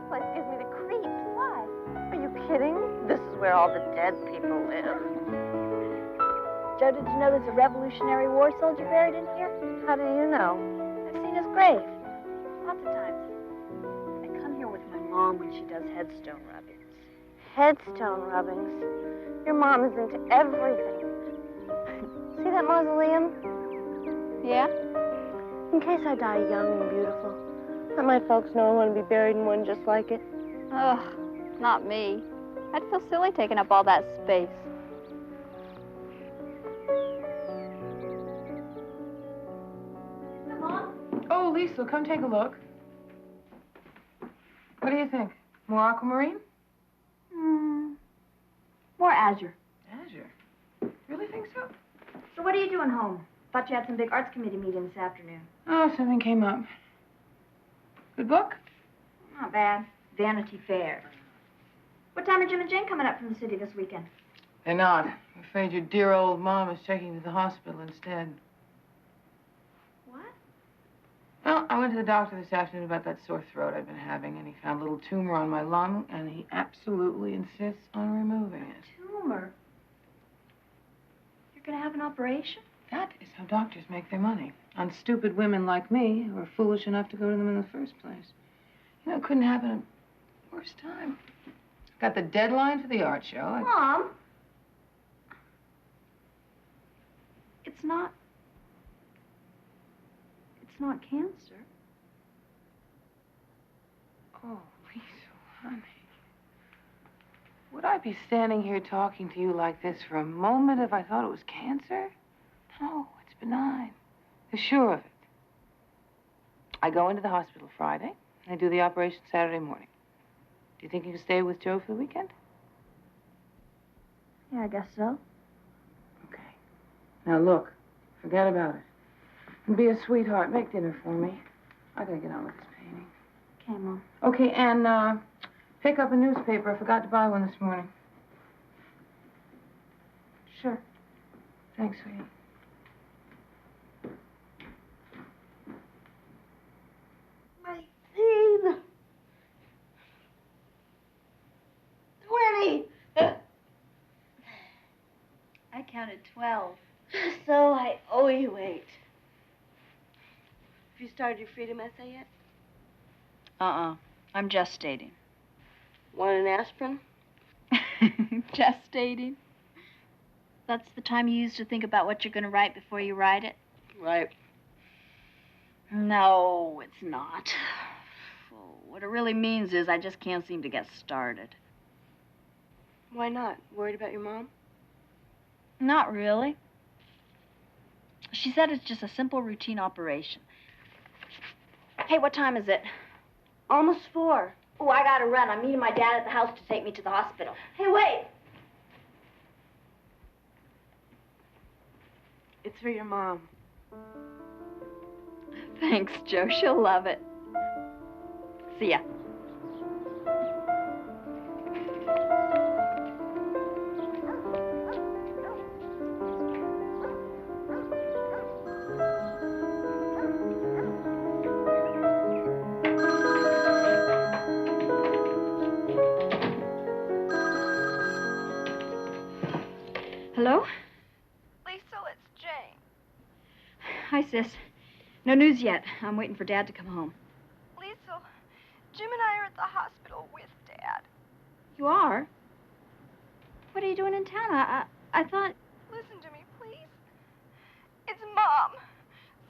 place gives me the creeps. Why? Are you kidding? This is where all the dead people live. Joe, did you know there's a Revolutionary War soldier buried in here? How do you know? I've seen his grave. Lots of times. I come here with my mom when she does headstone rubbings. Headstone rubbings? Your mom is into everything. See that mausoleum? Yeah? In case I die young and beautiful, let my folks know I want to be buried in one just like it. Ugh, not me. I'd feel silly taking up all that space. Oh, Lisa, come take a look. What do you think? More aquamarine? More azure. Azure? Really think so? So what are you doing home? Thought you had some big arts committee meeting this afternoon. Oh, something came up. Good book? Not bad. Vanity Fair. What time are Jim and Jane coming up from the city this weekend? They're not. I'm afraid your dear old mom is checking to the hospital instead. What? Well, I went to the doctor this afternoon about that sore throat I've been having, and he found a little tumor on my lung, and he absolutely insists on removing it. Tumor? You're gonna have an operation? That is how doctors make their money. On stupid women like me who are foolish enough to go to them in the first place. You know, it couldn't happen at a worse time. Got the deadline for the art show. Mom! It's not cancer. Oh, Lisa, honey. Would I be standing here talking to you like this for a moment if I thought it was cancer? No, it's benign. They're sure of it. I go into the hospital Friday, and I do the operation Saturday morning. Do you think you can stay with Joe for the weekend? Yeah, I guess so. Okay. Now, look, forget about it. And be a sweetheart. Make dinner for me. I gotta get on with this painting. Okay, Mom. Okay, and, pick up a newspaper. I forgot to buy one this morning. Sure. Thanks, sweetie. Maxine! 20! I counted 12. So I owe you 8. Have you started your freedom essay yet? I'm gestating. Want an aspirin? Gestating? That's the time you use to think about what you're going to write before you write it? Right. No, it's not. What it really means is I just can't seem to get started. Why not? Worried about your mom? Not really. She said it's just a simple routine operation. Hey, what time is it? Almost 4. Oh, I gotta run. I'm meeting my dad at the house to take me to the hospital. Hey, wait! It's for your mom. Thanks, Joe. She'll love it. See ya. Hello? Liesl, it's Jane. Hi, sis. No news yet. I'm waiting for Dad to come home. Liesl, Jim and I are at the hospital with Dad. You are? What are you doing in town? I thought... Listen to me, please. It's Mom.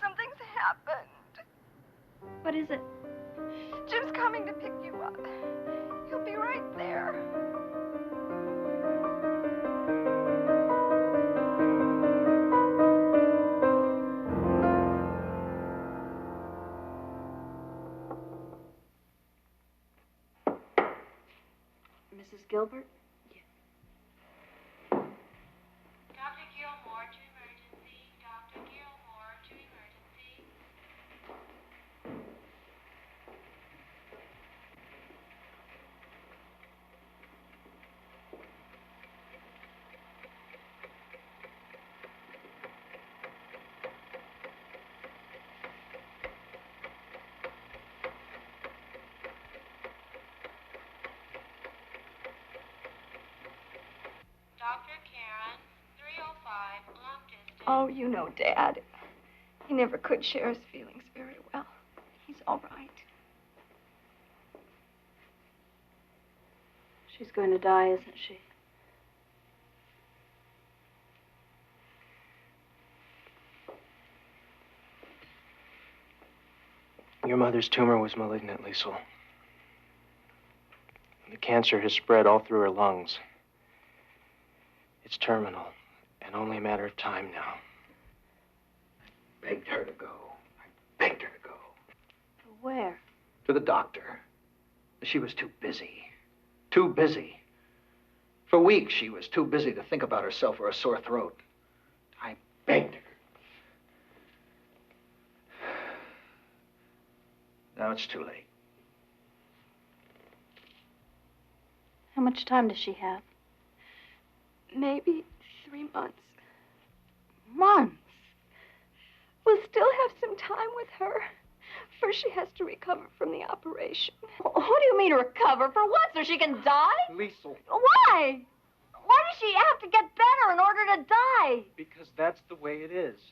Something's happened. What is it? Jim's coming to pick you up. He'll be right there. Mrs. Gilbert? Dr. Gilmore to emergency. Dr. Gilmore to emergency. long distance. Oh, you know, Dad. He never could share his feelings very well. He's all right. She's going to die, isn't she? Your mother's tumor was malignant, Liesel. The cancer has spread all through her lungs. It's terminal, and only a matter of time now. I begged her to go. I begged her to go. Where? To the doctor. She was too busy. Too busy. For weeks, she was too busy to think about herself or a sore throat. I begged her. Now it's too late. How much time does she have? Maybe 3 months. Months? We'll still have some time with her. First, she has to recover from the operation. What do you mean recover? For what? So she can die? Liesel. Why? Why does she have to get better in order to die? Because that's the way it is.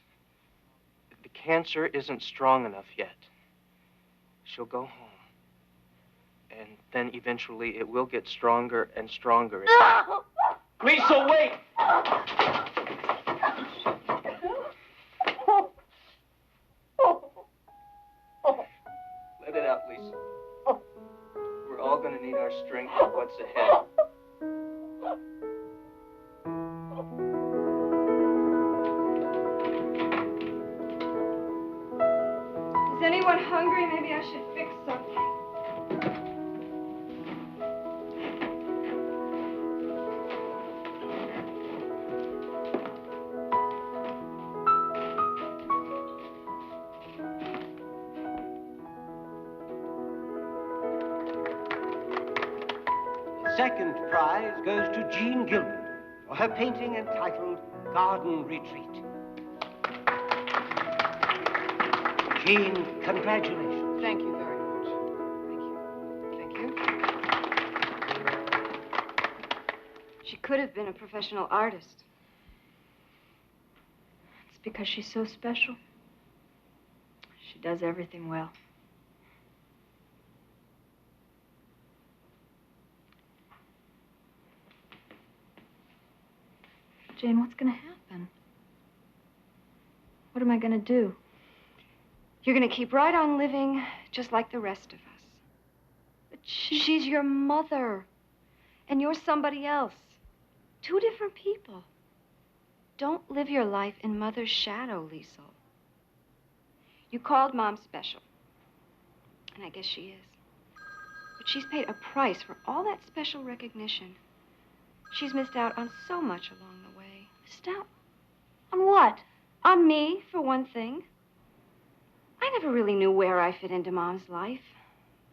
The cancer isn't strong enough yet. She'll go home. And then eventually it will get stronger and stronger. Liesel, wait! Let it out, Liesel. We're all gonna need our strength for what's ahead. Is anyone hungry? Maybe I should fix something. Second prize goes to Jean Gilbert for her painting entitled Garden Retreat. Jean, congratulations. Thank you very much. Thank you. Thank you. She could have been a professional artist. It's because she's so special. She does everything well. Jane, what's going to happen? What am I going to do? You're going to keep right on living just like the rest of us. But She's your mother. And you're somebody else. 2 different people. Don't live your life in Mother's shadow, Liesel. You called Mom special. And I guess she is. But she's paid a price for all that special recognition. She's missed out on so much along the way. Missed out? On what? On me, for one thing. I never really knew where I fit into Mom's life.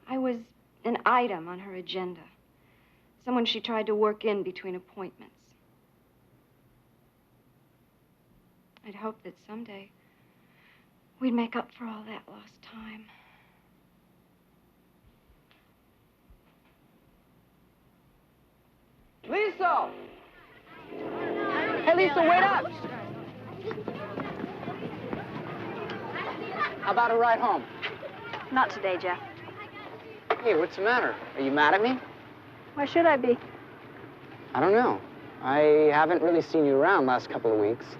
I was an item on her agenda. Someone she tried to work in between appointments. I'd hoped that someday we'd make up for all that lost time. Liesel! Hey, Liesel, wait up! How about a ride home? Not today, Jeff. Hey, what's the matter? Are you mad at me? Why should I be? I don't know. I haven't really seen you around last couple of weeks.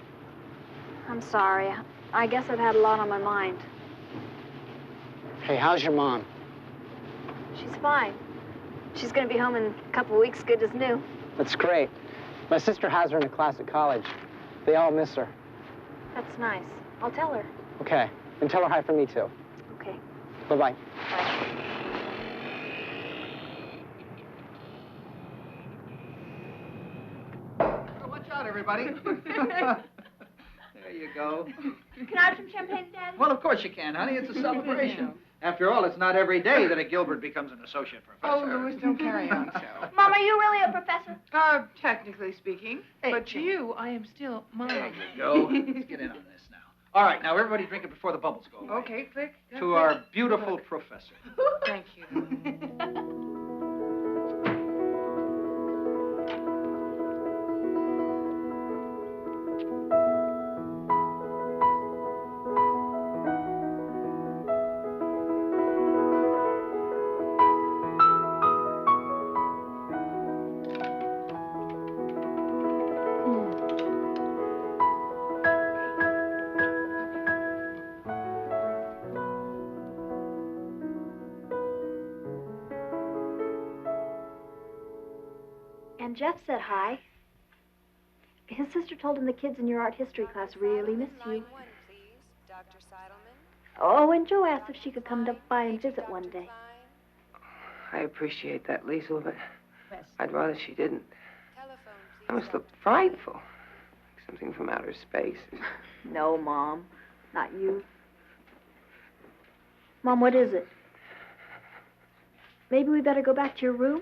I'm sorry. I guess I've had a lot on my mind. Hey, how's your mom? She's fine. She's going to be home in a couple of weeks, good as new. That's great. My sister has her in a class at college. They all miss her. That's nice. I'll tell her. Okay. And tell her hi from me, too. Okay. Bye-bye. Bye. Watch out, everybody. There you go. Can I have some champagne, Daddy? Well, of course you can, honey. It's a celebration. After all, it's not every day that a Gilbert becomes an associate professor. Oh, Louis, don't carry on so. Mom, are you really a professor? Technically speaking. Hey, but Jane. to you, I am still Mom. There you go. Let's get in on this now. All right, now everybody drink it before the bubbles go away. Okay, click. To our beautiful professor. Thank you. And Jeff said hi. His sister told him the kids in your art history class really miss you. Oh, and Joe asked if she could come by and visit one day. I appreciate that, Liesl, but I'd rather she didn't. I must look frightful. Like something from outer space. No, Mom. Not you. Mom, what is it? Maybe we better go back to your room?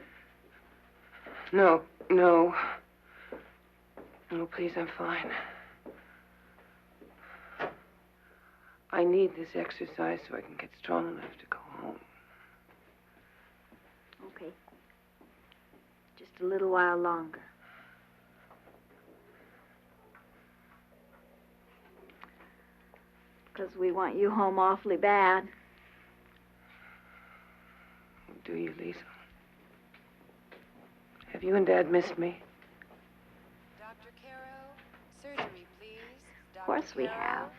No, no. No, please, I'm fine. I need this exercise so I can get strong enough to go home. Okay. Just a little while longer. Because we want you home awfully bad. Do you, Liesl? Have you and Dad missed me? Dr. Caro, surgery, please. Of course we have.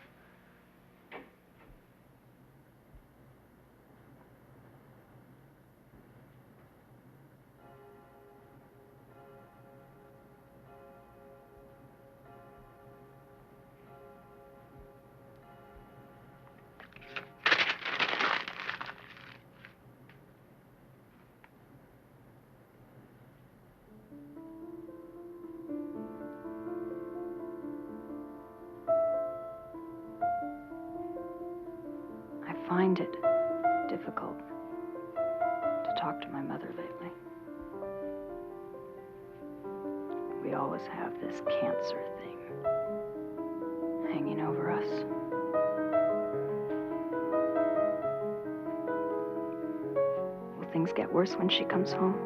I find it difficult to talk to my mother lately. We always have this cancer thing hanging over us. Will things get worse when she comes home?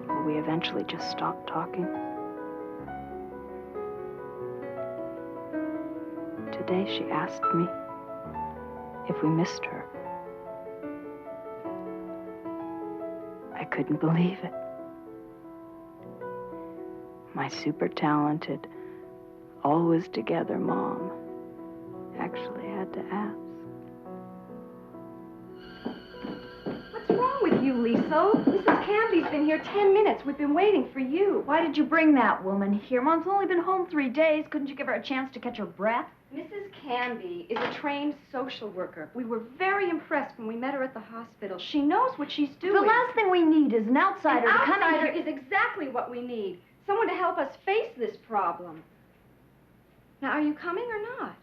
Will we eventually just stop talking? Today she asked me if we missed her. I couldn't believe it. My super talented, always together mom actually had to ask. What's wrong with you, Liesl? Mrs. Canby's been here 10 minutes. We've been waiting for you. Why did you bring that woman here? Mom's only been home 3 days. Couldn't you give her a chance to catch her breath? Mrs. Canby is a trained social worker. We were very impressed when we met her at the hospital. She knows what she's doing. The last thing we need is an outsider An to come in outsider here. is exactly what we need. Someone to help us face this problem. Now, are you coming or not?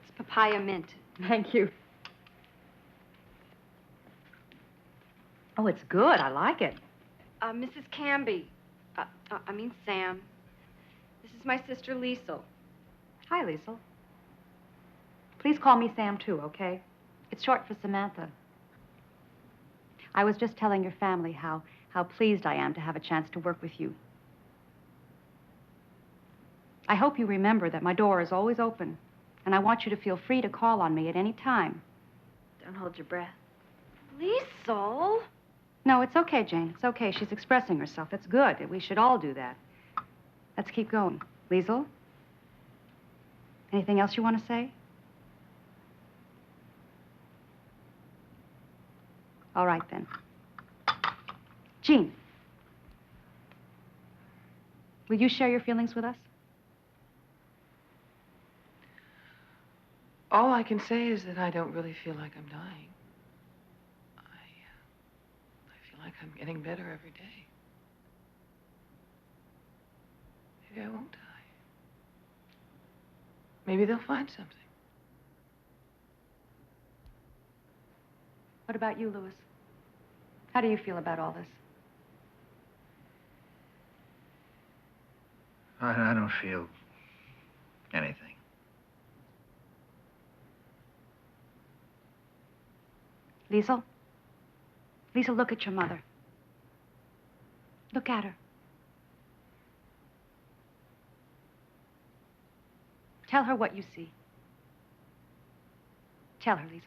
It's papaya mint. Thank you. Oh, it's good. I like it. Mrs. Canby. I mean Sam. This is my sister Liesl. Hi, Liesl. Please call me Sam, too, okay? It's short for Samantha. I was just telling your family how pleased I am to have a chance to work with you. I hope you remember that my door is always open, and I want you to feel free to call on me at any time. Don't hold your breath. Liesl? No, it's okay, Jane. It's okay. She's expressing herself. That's good. We should all do that. Let's keep going. Liesl? Anything else you want to say? All right, then. Jean. Will you share your feelings with us? All I can say is that I don't really feel like I'm dying. I feel like I'm getting better every day. Maybe I won't die. Maybe they'll find something. What about you, Louis? How do you feel about all this? I don't feel anything. Liesl? Liesl, look at your mother. Look at her. Tell her what you see. Tell her, Liesl.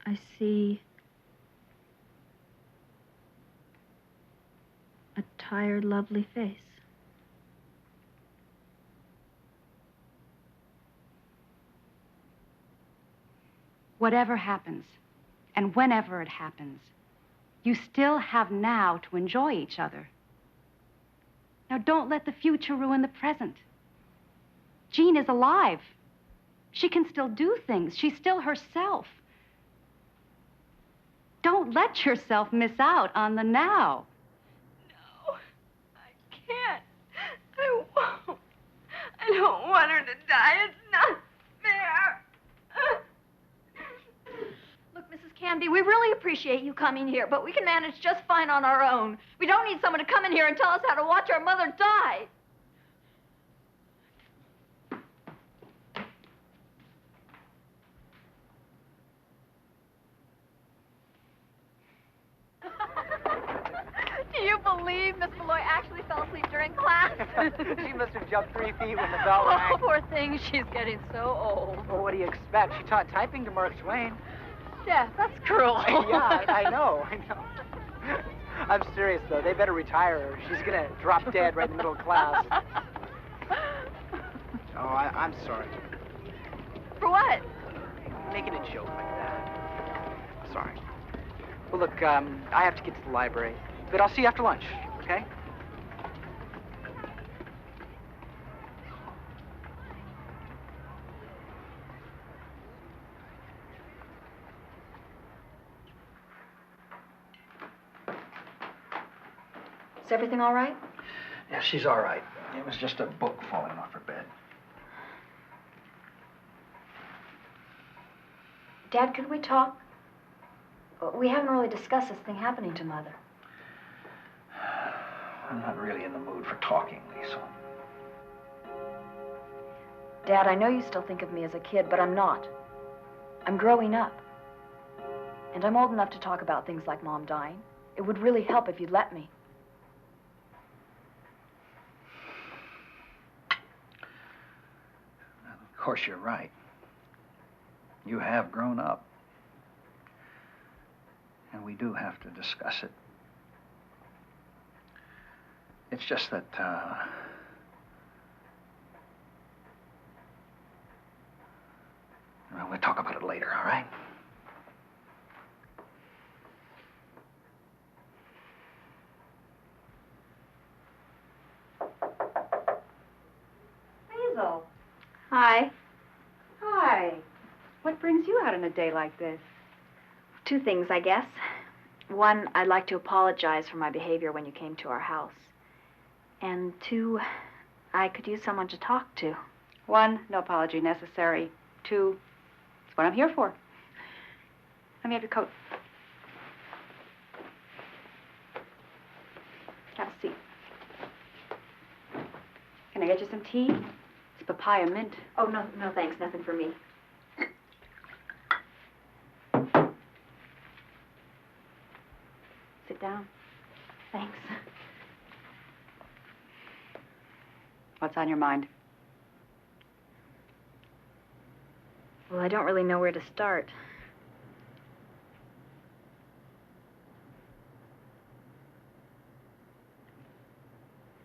I see tired, lovely face. Whatever happens, and whenever it happens, you still have now to enjoy each other. Now, don't let the future ruin the present. Jean is alive. She can still do things. She's still herself. Don't let yourself miss out on the now. No, I can't. I won't. I don't want her to die. It's not fair. Look, Mrs. Canby, we really appreciate you coming here, but we can manage just fine on our own. We don't need someone to come in here and tell us how to watch our mother die. Do you believe Miss Malloy actually fell asleep during class? She must have jumped 3 feet when the bell rang. Oh, poor thing. She's getting so old. Well, what do you expect? She taught typing to Mark Twain. Yeah, that's cruel. Yeah, I know. I'm serious, though. They better retire her. She's going to drop dead right in the middle of class. Oh, I'm sorry. For what? Making a joke like that. Sorry. Well, look, I have to get to the library. But I'll see you after lunch, okay? Is everything all right? Yeah, she's all right. It was just a book falling off her bed. Dad, could we talk? We haven't really discussed this thing happening to Mother. I'm not really in the mood for talking, Lisa. Dad, I know you still think of me as a kid, but I'm not. I'm growing up. And I'm old enough to talk about things like Mom dying. It would really help if you'd let me. Of course, you're right. You have grown up. And we do have to discuss it. It's just that, well, we'll talk about it later, all right? Hazel. Hi. Hi. What brings you out on a day like this? 2 things, I guess. One, I'd like to apologize for my behavior when you came to our house. And 2, I could use someone to talk to. 1, no apology necessary. 2, it's what I'm here for. Let me have your coat. Have a seat. Can I get you some tea? It's papaya mint. Oh, no, thanks. Nothing for me. Sit down. Thanks. What's on your mind? Well, I don't really know where to start.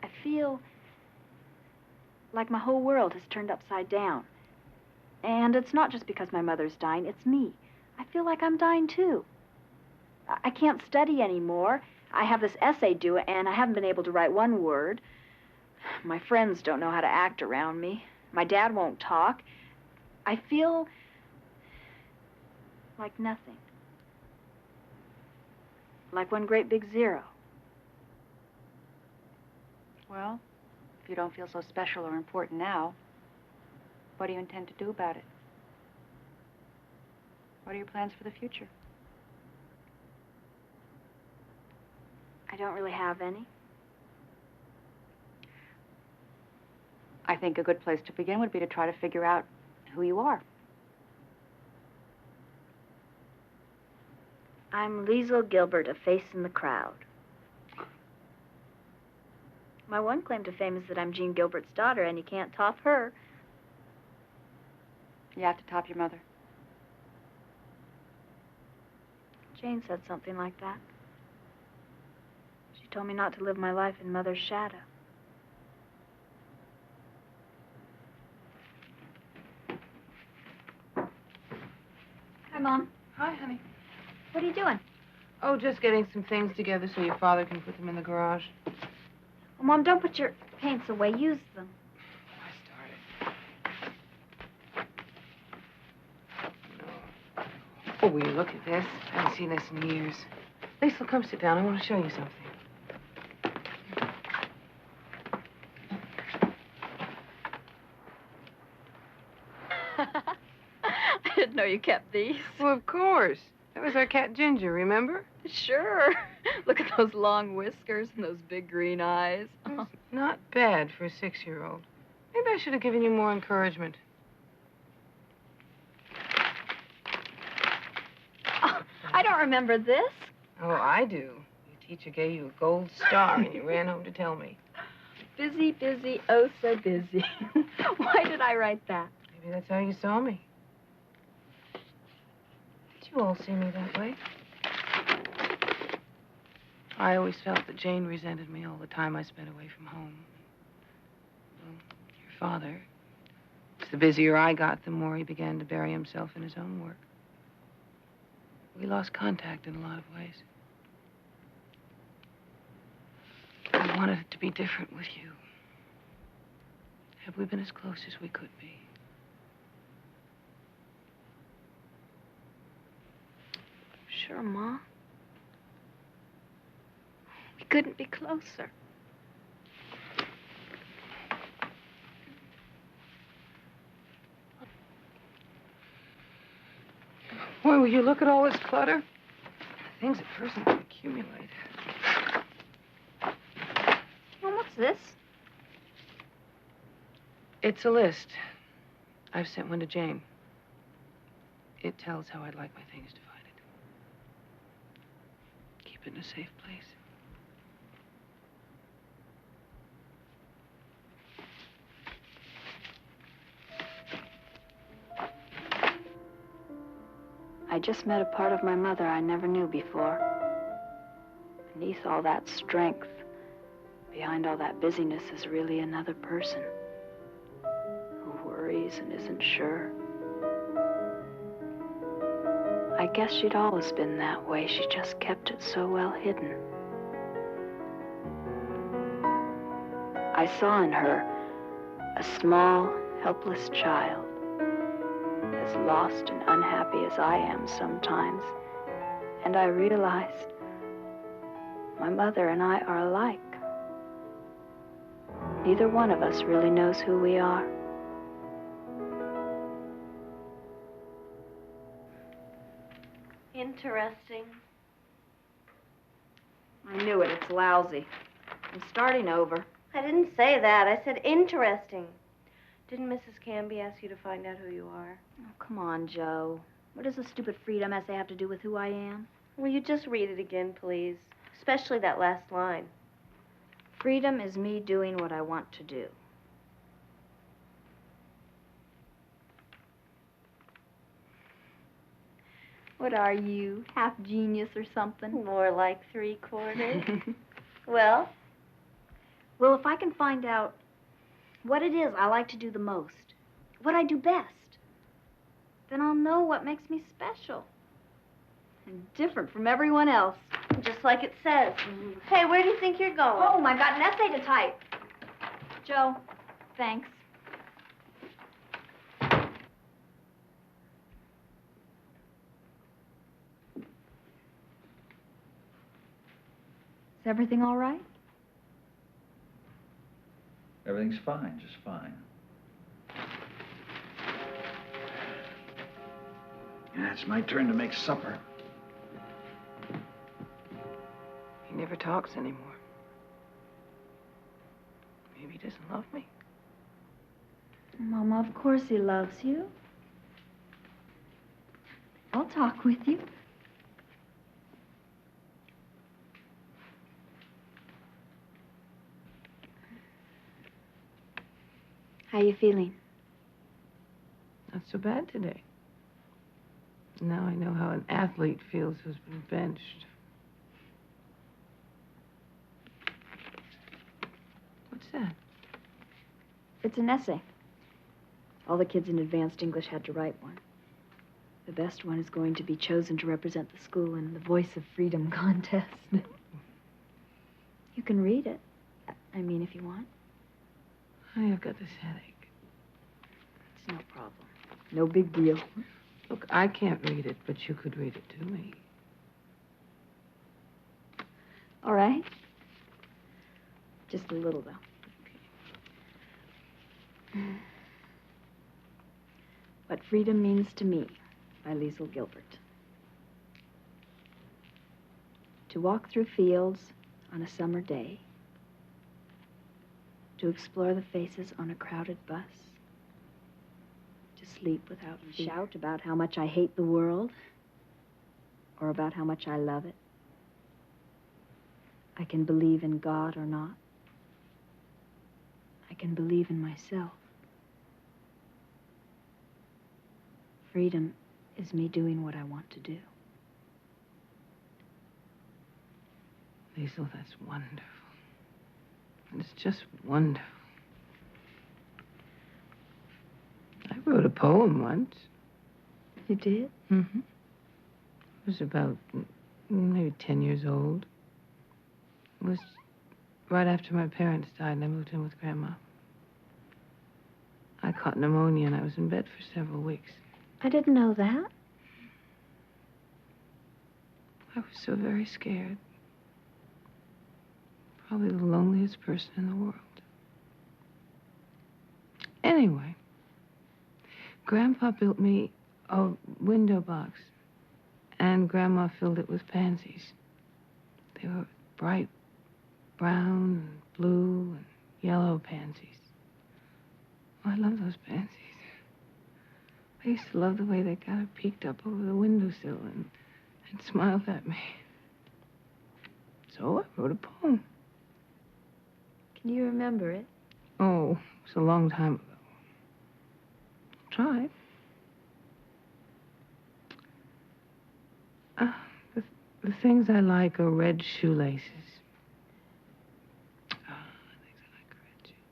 I feel like my whole world has turned upside down. And it's not just because my mother's dying, it's me. I feel like I'm dying too. I can't study anymore. I have this essay due, and I haven't been able to write 1 word. My friends don't know how to act around me. My dad won't talk. I feel like nothing. Like one great big zero. Well, if you don't feel so special or important now, what do you intend to do about it? What are your plans for the future? I don't really have any. I think a good place to begin would be to try to figure out who you are. I'm Liesl Gilbert, a face in the crowd. My one claim to fame is that I'm Jean Gilbert's daughter, and you can't top her. You have to top your mother. Jane said something like that. She She told me not to live my life in Mother's shadow. Hi, Mom. Hi, honey. What are you doing? Oh, just getting some things together so your father can put them in the garage. Well, Mom, don't put your paints away. Use them. I started. No. Oh, will you look at this? I haven't seen this in years. Lisa, come sit down. I want to show you something. I didn't know you kept these. Well, of course. That was our cat Ginger, remember? Sure. Look at those long whiskers and those big green eyes. It's not bad for a 6-year-old. Maybe I should have given you more encouragement. Oh, I don't remember this. Oh, I do. Your teacher gave you a gold star and you ran home to tell me. Busy, busy, oh so busy. Why did I write that? Maybe that's how you saw me. Did you all see me that way? I always felt that Jane resented me all the time I spent away from home. Well, your father, the busier I got, the more he began to bury himself in his own work. We lost contact in a lot of ways. I wanted it to be different with you. Have we been as close as we could be? Sure, Ma. We couldn't be closer. Boy, will you look at all this clutter? Things a person can accumulate. Mom, what's this? It's a list. I've sent one to Jane. It tells how I'd like my things divided. Keep it in a safe place. I just met a part of my mother I never knew before. Beneath all that strength, behind all that busyness is really another person who worries and isn't sure. I guess she'd always been that way. She just kept it so well hidden. I saw in her a small, helpless child, as lost and unhappy as I am sometimes. And I realized my mother and I are alike. Neither one of us really knows who we are. Interesting. I knew it. It's lousy. I'm starting over. I didn't say that. I said interesting. Didn't Mrs. Canby ask you to find out who you are? Oh, come on, Joe. What does the stupid freedom essay have to do with who I am? Will you just read it again, please? Especially that last line. Freedom is me doing what I want to do. What are you, half genius or something? More like 3/4. Well? Well, if I can find out what it is I like to do the most, what I do best, then I'll know what makes me special and different from everyone else. Just like it says. Hey, where do you think you're going? Oh, I got an essay to type. Joe, thanks. Is everything all right? Everything's fine, just fine. Yeah, it's my turn to make supper. He never talks anymore. Maybe he doesn't love me. Mama, of course he loves you. I'll talk with you. How you feeling? Not so bad today. Now I know how an athlete feels who's been benched. What's that? It's an essay. All the kids in advanced English had to write one. The best one is going to be chosen to represent the school in the Voice of Freedom contest. You can read it. I mean, if you want. Honey, I've got this headache. It's no problem. No big deal. Look, I can't read it, but you could read it to me. All right. Just a little, though. Okay. What Freedom Means to Me by Liesl Gilbert. To walk through fields on a summer day. To explore the faces on a crowded bus. To sleep without fear. Shout about how much I hate the world. Or about how much I love it. I can believe in God or not. I can believe in myself. Freedom is me doing what I want to do. Liesl, that's wonderful. It's just wonderful. I wrote a poem once. You did? Mm-hmm. It was about maybe 10 years old. It was right after my parents died and I moved in with Grandma. I caught pneumonia and I was in bed for several weeks. I didn't know that. I was so very scared. Probably the loneliest person in the world. Anyway, Grandpa built me a window box, and Grandma filled it with pansies. They were bright brown, and blue, and yellow pansies. Oh, I love those pansies. I used to love the way they kind of peeked up over the windowsill and smiled at me. So I wrote a poem. Can you remember it? Oh, it was a long time ago. Try. The things I like are red shoelaces. The things I like are red shoelaces.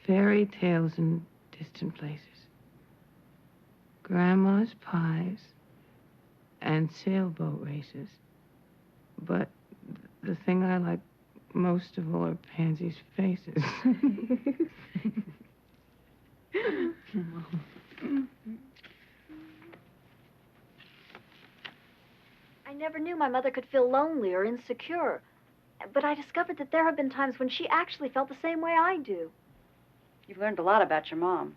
Fairy tales in distant places. Grandma's pies and sailboat races. But the thing I like most of all are pansies' faces. I never knew my mother could feel lonely or insecure. But I discovered that there have been times when she actually felt the same way I do. You've learned a lot about your mom,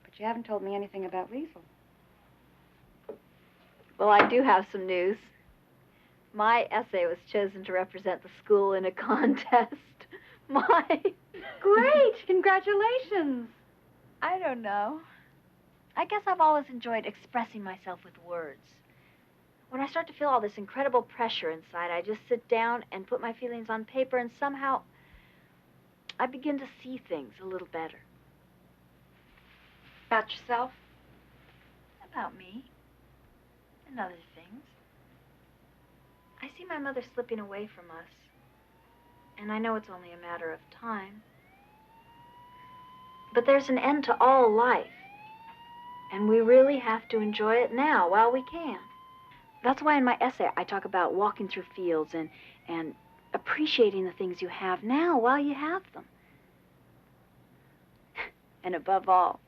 but you haven't told me anything about Liesl. Well, I do have some news. My essay was chosen to represent the school in a contest. Great! Congratulations! I don't know. I guess I've always enjoyed expressing myself with words. When I start to feel all this incredible pressure inside, I just sit down and put my feelings on paper, and somehow I begin to see things a little better. About yourself? About me. And other things. I see my mother slipping away from us. And I know it's only a matter of time. But there's an end to all life. And we really have to enjoy it now while we can. That's why in my essay I talk about walking through fields and appreciating the things you have now while you have them. And above all,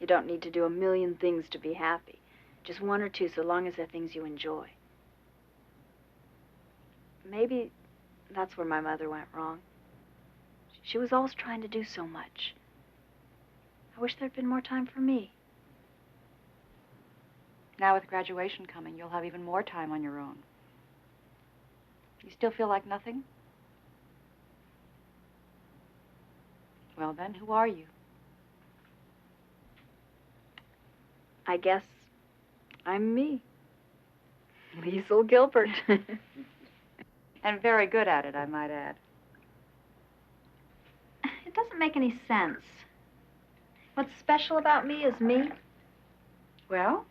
you don't need to do a million things to be happy. Just one or two, so long as they're things you enjoy. Maybe that's where my mother went wrong. She was always trying to do so much. I wish there'd been more time for me. Now with graduation coming, you'll have even more time on your own. You still feel like nothing? Well then, who are you? I guess I'm me. Liesl Gilbert. And very good at it, I might add. It doesn't make any sense. What's special about me is me. Well?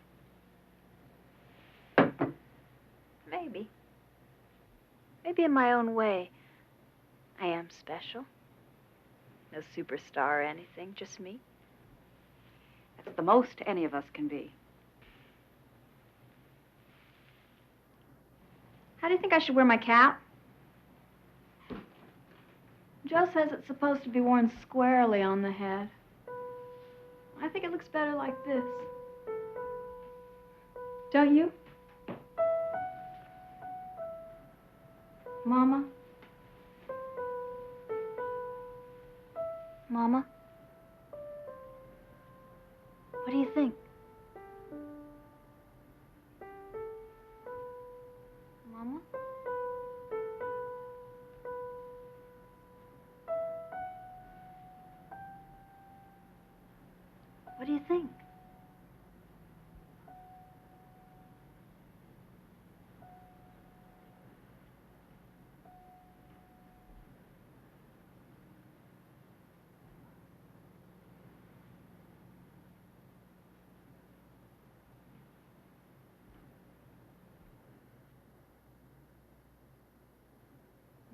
Maybe. Maybe in my own way. I am special. No superstar or anything, just me. That's the most any of us can be. How do you think I should wear my cap? Joe says it's supposed to be worn squarely on the head. I think it looks better like this. Don't you? Mama? Mama? What do you think? Mama? What do you think?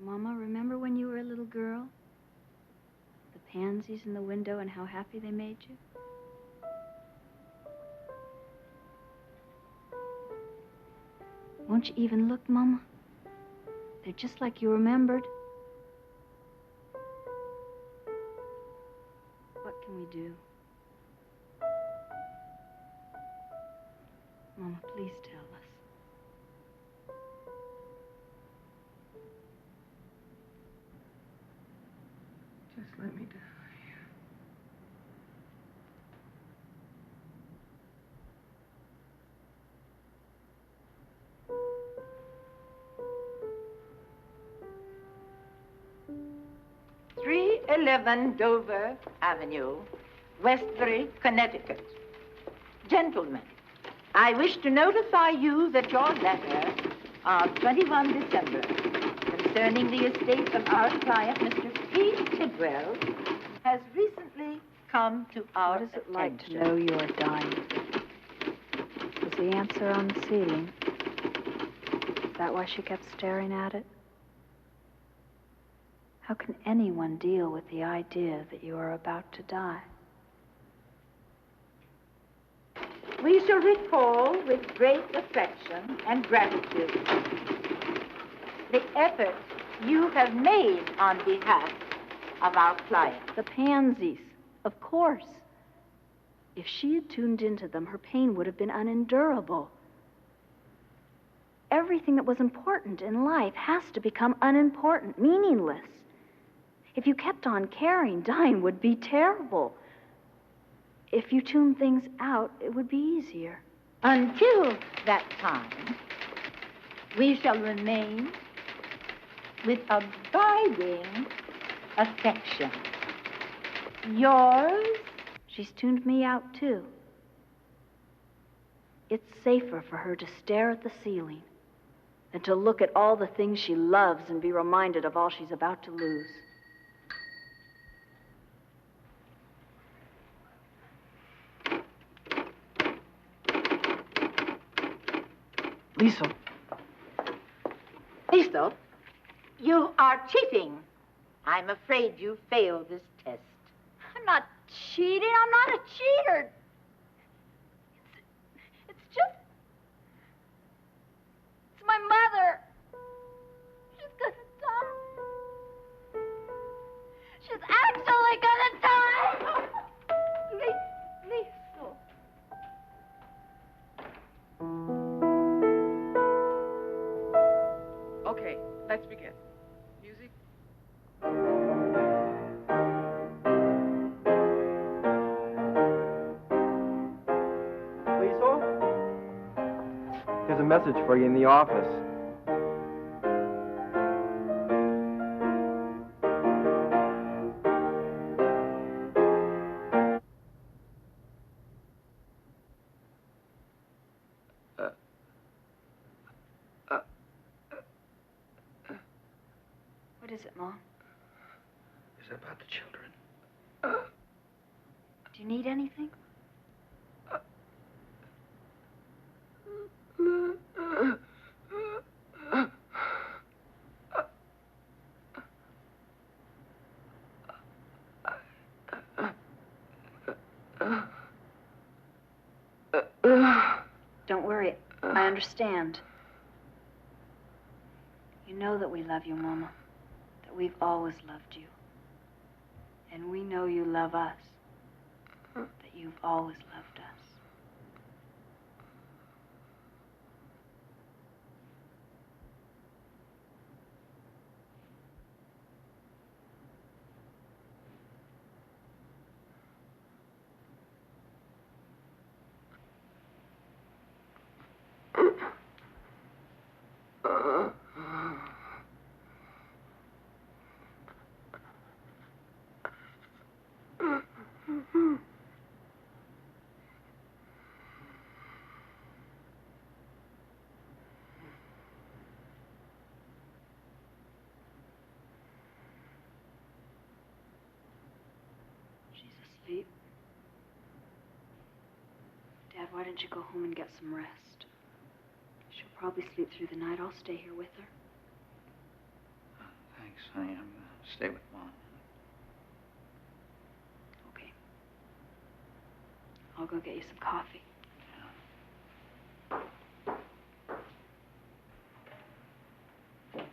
Mama, remember when you were a little girl? The pansies in the window and how happy they made you? Won't you even look, Mama? They're just like you remembered. What can we do? Mama, please tell us. Just let me die. 311 Dover Avenue, Westbury, Connecticut. Gentlemen, I wish to notify you that your letter of 21 December concerning the estate of our client, Mr. P. Tidwell, has recently come to our What is it like to attention. know you are dying? Was the answer on the ceiling? Is that why she kept staring at it? How can anyone deal with the idea that you are about to die? We shall recall with great affection and gratitude the effort you have made on behalf of our client. The pansies, of course. If she had tuned into them, her pain would have been unendurable. Everything that was important in life has to become unimportant, meaningless. If you kept on caring, dying would be terrible. If you tuned things out, it would be easier. Until that time, we shall remain with abiding affection. Yours? She's tuned me out, too. It's safer for her to stare at the ceiling than to look at all the things she loves and be reminded of all she's about to lose. Liesl. Liesl, you are cheating. I'm afraid you failed this test. I'm not cheating. I'm not a cheater. It's my mother. She's gonna die. She's actually gonna die. Liesl. Okay, let's begin. Music. Liesl? There's a message for you in the office. What is it, Mom? Is it about the children? Do you need anything? I understand. You know that we love you, Mama. That we've always loved you. And we know you love us. That you've always loved us. She's asleep. Dad, why don't you go home and get some rest? She'll probably sleep through the night. I'll stay here with her. Thanks, honey. I'm going to stay with Mom. Okay. I'll go get you some coffee.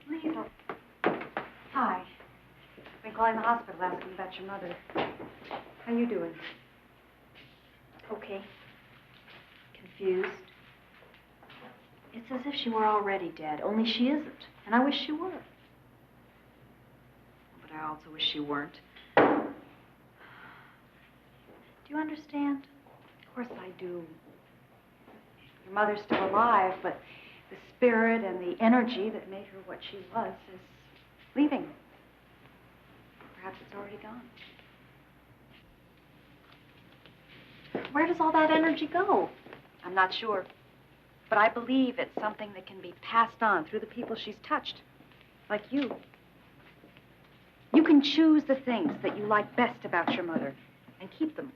Lisa. Hi. I've been calling the hospital asking about your mother. How you doing? Okay. Confused. It's as if she were already dead, only she isn't. And I wish she were. But I also wish she weren't. Do you understand? Of course I do. Your mother's still alive, but the spirit and the energy that made her what she was is leaving. Perhaps it's already gone. Where does all that energy go? I'm not sure. But I believe it's something that can be passed on through the people she's touched. Like you. You can choose the things that you like best about your mother and keep them.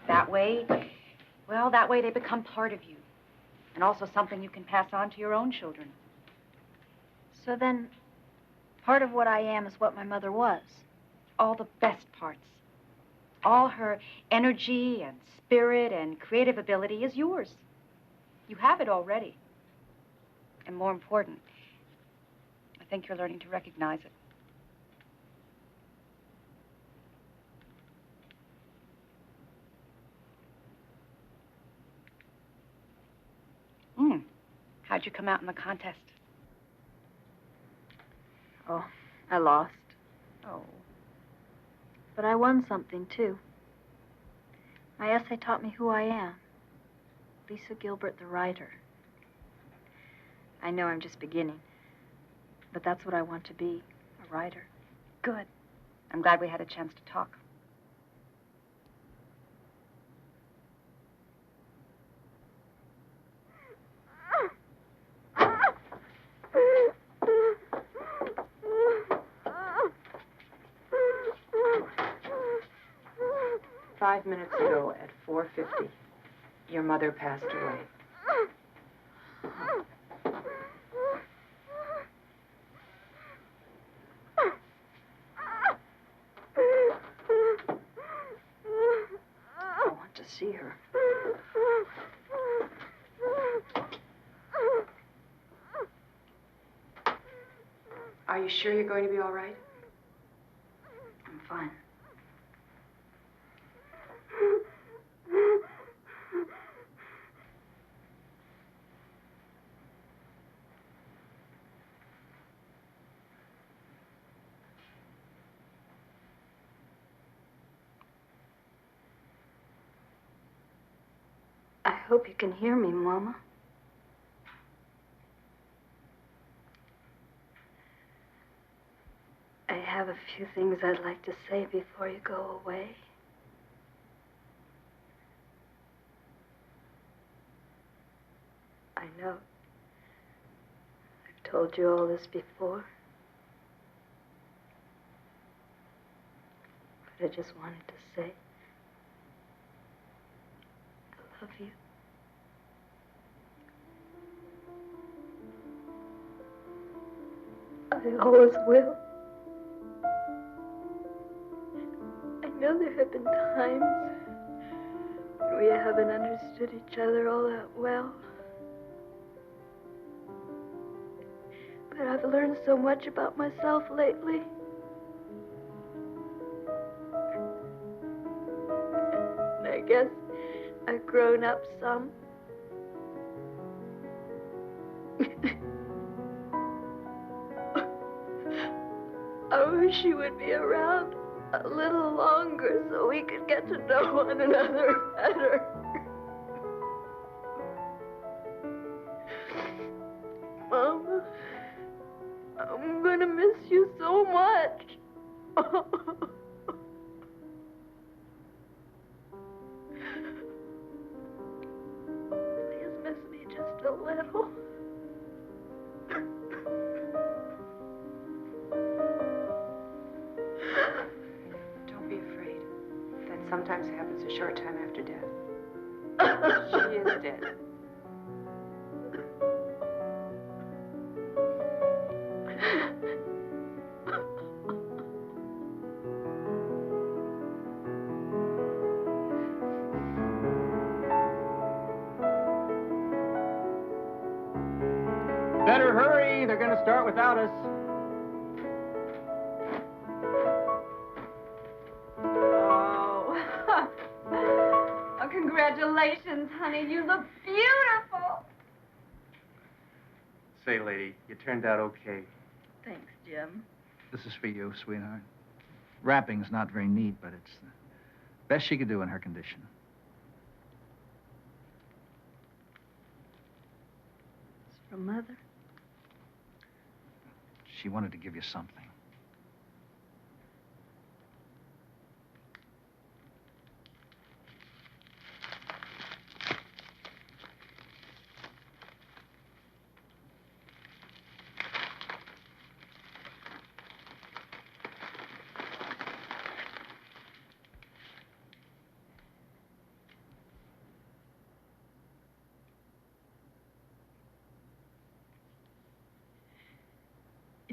That way, well, that way they become part of you. And also something you can pass on to your own children. So then, part of what I am is what my mother was. All the best parts. All her energy and spirit and creative ability is yours. You have it already. And more important, I think you're learning to recognize it. How'd you come out in the contest? Oh, I lost. Oh. But I won something, too. My essay taught me who I am. Lisa Gilbert, the writer. I know I'm just beginning, but that's what I want to be, a writer. Good. I'm glad we had a chance to talk. "5 minutes ago at 4:50, your mother passed away." I want to see her. Are you sure you're going to be all right? I'm fine. I hope you can hear me, Mama. I have a few things I'd like to say before you go away. I know. I've told you all this before. But I just wanted to say I love you. I always will. I know there have been times when we haven't understood each other all that well. But I've learned so much about myself lately. And I guess I've grown up some. I wish you would be around a little longer so we could get to know one another better. Mama, I'm gonna miss you so much. Please miss me just a little. Don't be afraid. That sometimes happens a short time after death. She is dead. Better hurry. They're going to start without us. Oh. Oh, congratulations, honey. You look beautiful. Say, lady, you turned out okay. Thanks, Jim. This is for you, sweetheart. Wrapping's not very neat, but it's the best she could do in her condition. It's from Mother. She wanted to give you something.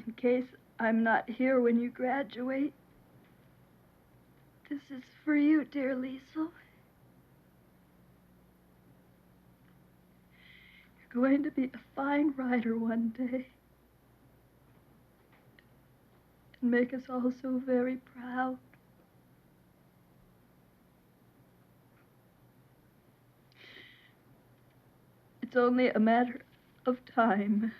In case I'm not here when you graduate, this is for you, dear Liesel. You're going to be a fine writer one day. And make us all so very proud. It's only a matter of time.